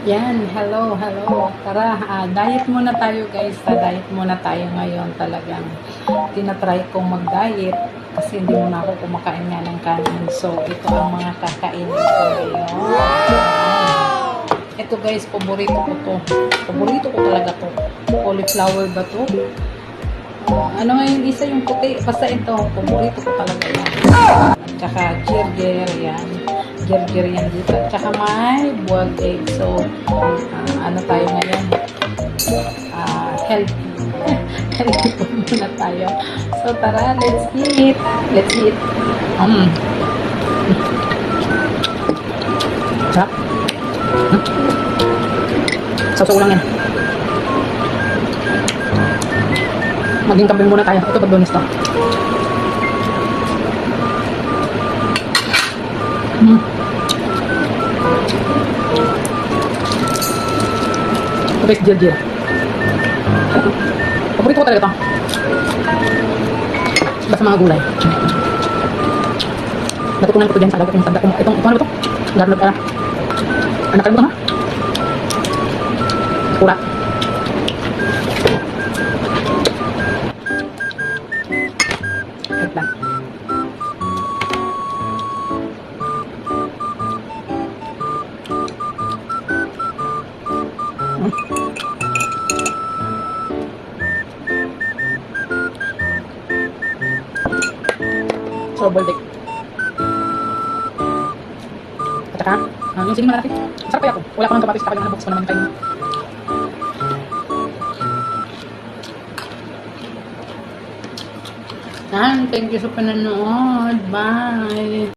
Yan, hello. Tara, diet muna tayo guys. Diet muna tayo ngayon talagang. Tinatry kong mag-diet kasi hindi muna ako kumakain nga ng kanin. So, ito ang mga kakainin ko ngayon. Ito guys, paborito ko to. Paborito ko talaga to. Cauliflower ba to? Ano nga yung isa yung puti? Basta ito, paborito ko talaga yan. Tsaka girger, yan. Girger yan dito. Tsaka may boiled egg. So, ano tayo ngayon? Healthy. Healthy po muna tayo. So, tara, let's eat. Let's eat. Sarap. Sausaw lang yan. Maging kambing muna tayo. Ito pag-bonus to. Ito guys, jil. Paborito ko talaga ito. Basta mga gulay. Natutunan ko ito dyan sa agad. Itong ano ba ito? Garnod ka. Anak ka ha? Kura. Eggplant. So, boiled egg. At saka, yung siling malaki. Sarap kaya ako. Wala ko ng kapatis kapag nabukas ko naman kayo. Thank you sa panonood. Bye!